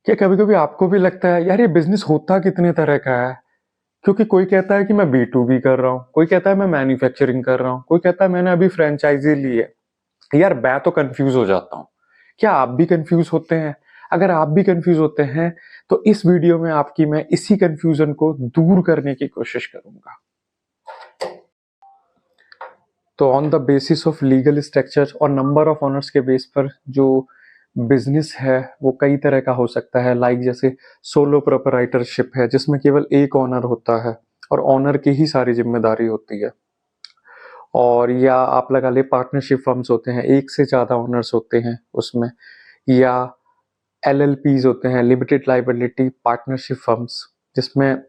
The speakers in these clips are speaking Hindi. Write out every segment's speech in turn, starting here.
क्या कभी कभी आपको भी लगता है यार ये बिजनेस होता कितने तरह का है? क्योंकि कोई कहता है कि मैं B2B कर रहा हूँ, कोई कहता है मैं मैन्युफैक्चरिंग कर रहा हूँ, कोई कहता है मैंने अभी फ्रेंचाइजी ली है। यार मैं तो कंफ्यूज हो जाता हूँ। क्या आप भी कंफ्यूज होते हैं? अगर आप भी कंफ्यूज होते हैं तो इस वीडियो में आपकी मैं इसी कंफ्यूजन को दूर करने की कोशिश करूंगा। तो on the basis of legal structure और नंबर ऑफ ऑनर्स के बेस पर जो बिजनेस है वो कई तरह का हो सकता है। लाइक जैसे सोलो प्रोपराइटरशिप है जिसमें केवल एक ऑनर होता है और ऑनर की ही सारी जिम्मेदारी होती है। और या आप लगा ले पार्टनरशिप फर्म्स होते हैं, एक से ज्यादा ओनर्स होते हैं उसमें। या LLPs होते हैं, लिमिटेड लाइबिलिटी पार्टनरशिप फर्म्स, जिसमें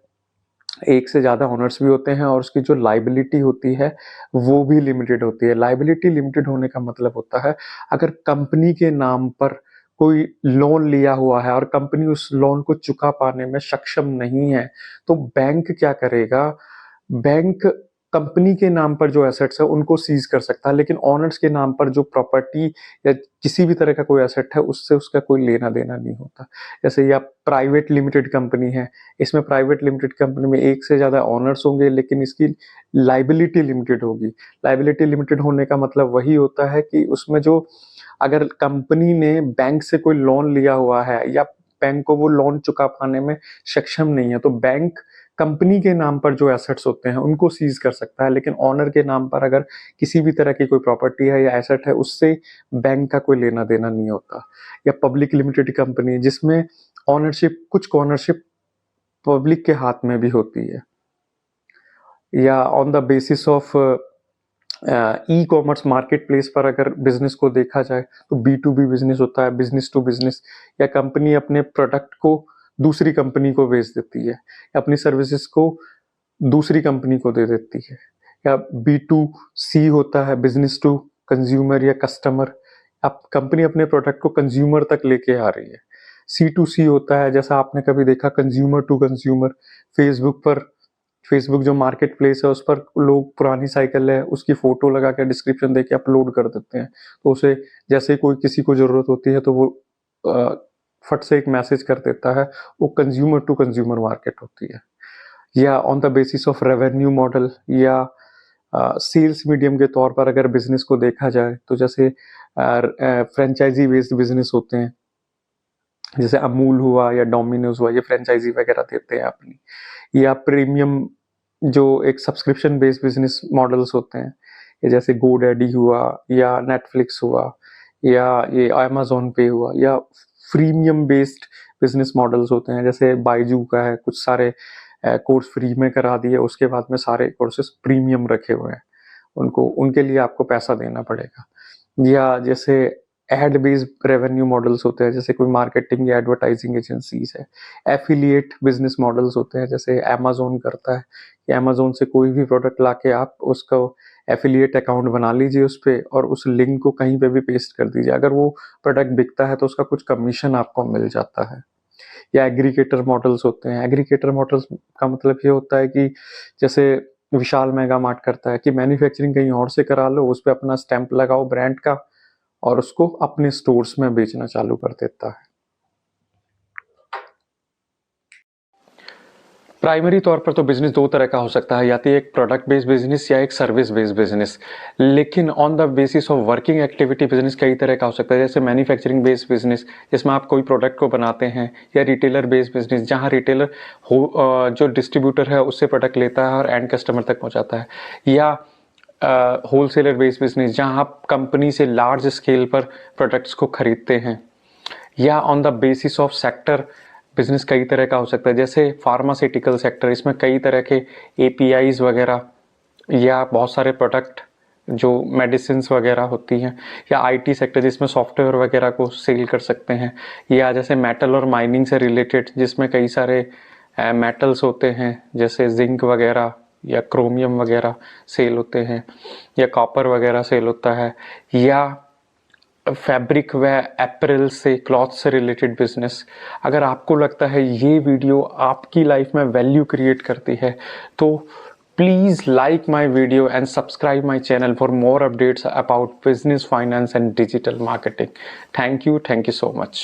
एक से ज्यादा ओनर्स भी होते हैं और उसकी जो लाइबिलिटी होती है वो भी लिमिटेड होती है। लाइबिलिटी लिमिटेड होने का मतलब होता है अगर कंपनी के नाम पर कोई लोन लिया हुआ है और कंपनी उस लोन को चुका पाने में सक्षम नहीं है तो बैंक क्या करेगा? बैंक कंपनी के नाम पर जो एसेट्स है उनको सीज कर सकता है, लेकिन ऑनर्स के नाम पर जो प्रॉपर्टी या किसी भी तरह का कोई एसेट है उससे उसका कोई लेना देना नहीं होता। जैसे या प्राइवेट लिमिटेड कंपनी है, इसमें प्राइवेट लिमिटेड कंपनी में एक से ज्यादा ऑनर्स होंगे लेकिन इसकी लाइबिलिटी लिमिटेड होगी। लाइबिलिटी लिमिटेड होने का मतलब वही होता है कि उसमें जो अगर कंपनी ने बैंक से कोई लोन लिया हुआ है या बैंक को वो लोन चुका पाने में सक्षम नहीं है तो बैंक कंपनी के नाम पर जो एसेट्स होते हैं उनको सीज कर सकता है, लेकिन ऑनर के नाम पर अगर किसी भी तरह की कोई प्रॉपर्टी है या एसेट है उससे बैंक का कोई लेना देना नहीं होता। या पब्लिक लिमिटेड कंपनी जिसमें ऑनरशिप, कुछ ऑनरशिप पब्लिक के हाथ में भी होती है। या on the basis of e commerce market place पर अगर बिजनेस को देखा जाए तो B2B बिजनेस होता है, बिजनेस टू बिजनेस, या कंपनी अपने प्रोडक्ट को दूसरी कंपनी को बेच देती है या अपनी सर्विसेज को दूसरी कंपनी को दे देती है। या B2C होता है, बिजनेस टू कंज्यूमर या कस्टमर, अब कंपनी अपने प्रोडक्ट को कंज्यूमर तक लेके आ रही है। C2C होता है, जैसा आपने कभी देखा कंज्यूमर टू कंज्यूमर, फेसबुक पर, फेसबुक जो मार्केट प्लेस है उस पर लोग पुरानी साइकिल है उसकी फोटो लगा के डिस्क्रिप्शन देके अपलोड कर देते हैं, तो उसे जैसे कोई किसी को जरूरत होती है तो वो फट से एक मैसेज कर देता है। वो कंज्यूमर टू कंज्यूमर मार्केट होती है। या on the basis of revenue model या सेल्स मीडियम के तौर पर अगर बिजनेस को देखा जाए तो जैसे फ्रेंचाइजी बेस्ड बिजनेस होते हैं, जैसे अमूल हुआ या डोमिनोज हुआ, ये फ्रेंचाइजी वगैरह देते हैं अपनी। या प्रीमियम जो एक सब्सक्रिप्शन बेस्ड बिजनेस मॉडल्स होते हैं, ये जैसे GoDaddy हुआ या नेटफ्लिक्स हुआ या ये Amazon पे हुआ। या फ्रीमियम बेस्ड बिजनेस मॉडल्स होते हैं, जैसे बाइजू का है, कुछ सारे कोर्स फ्री में करा दिए उसके बाद में सारे कोर्सेस प्रीमियम रखे हुए हैं, उनको उनके लिए आपको पैसा देना पड़ेगा। या जैसे एड बेस्ड रेवेन्यू मॉडल्स होते हैं, जैसे कोई मार्केटिंग या एडवर्टाइजिंग एजेंसीज है। एफिलिएट बिजनेस मॉडल्स होते हैं, जैसे Amazon करता है कि Amazon से कोई भी प्रोडक्ट लाके आप उसका एफिलिएट अकाउंट बना लीजिए उस पर और उस लिंक को कहीं पे भी पेस्ट कर दीजिए, अगर वो प्रोडक्ट बिकता है तो उसका कुछ कमीशन आपको मिल जाता है। या एग्रीगेटर मॉडल्स होते हैं। एग्रीगेटर मॉडल्स का मतलब ये होता है कि जैसे विशाल मेगा मार्ट करता है कि मैन्युफैक्चरिंग कहीं और से करा लो, उस पर अपना स्टैंप लगाओ ब्रांड का और उसको अपने स्टोर्स में बेचना चालू कर देता है। प्राइमरी तौर पर तो बिजनेस दो तरह का हो सकता है, या तो एक प्रोडक्ट बेस्ड बिजनेस या एक सर्विस बेस्ड बिजनेस। लेकिन on the basis of working activity business कई तरह का हो सकता है, जैसे मैन्युफैक्चरिंग बेस्ड बिजनेस जिसमें आप कोई प्रोडक्ट को बनाते हैं, या रिटेलर बेस्ड बिजनेस जहां रिटेलर जो डिस्ट्रीब्यूटर है उससे प्रोडक्ट लेता है और एंड कस्टमर तक पहुंचाता है। या होलसेलर बेस्ड बिजनेस जहां आप कंपनी से लार्ज स्केल पर प्रोडक्ट्स को खरीदते हैं। या on the basis of sector business कई तरह का हो सकता है, जैसे फार्मास्यूटिकल सेक्टर, इसमें कई तरह के APIs वगैरह या बहुत सारे प्रोडक्ट जो मेडिसिन वगैरह होती हैं। या IT सेक्टर जिसमें सॉफ्टवेयर वगैरह को सेल कर सकते हैं। या जैसे मेटल और माइनिंग से रिलेटेड जिसमें कई सारे मेटल्स होते हैं, जैसे जिंक वगैरह या क्रोमियम वगैरह सेल होते हैं, या कॉपर वगैरह सेल होता है। या फैब्रिक व एपरल से, क्लॉथ से रिलेटेड बिजनेस। अगर आपको लगता है ये वीडियो आपकी लाइफ में वैल्यू क्रिएट करती है तो please like my video and subscribe my channel for more updates about business, finance and digital marketing. Thank you so much.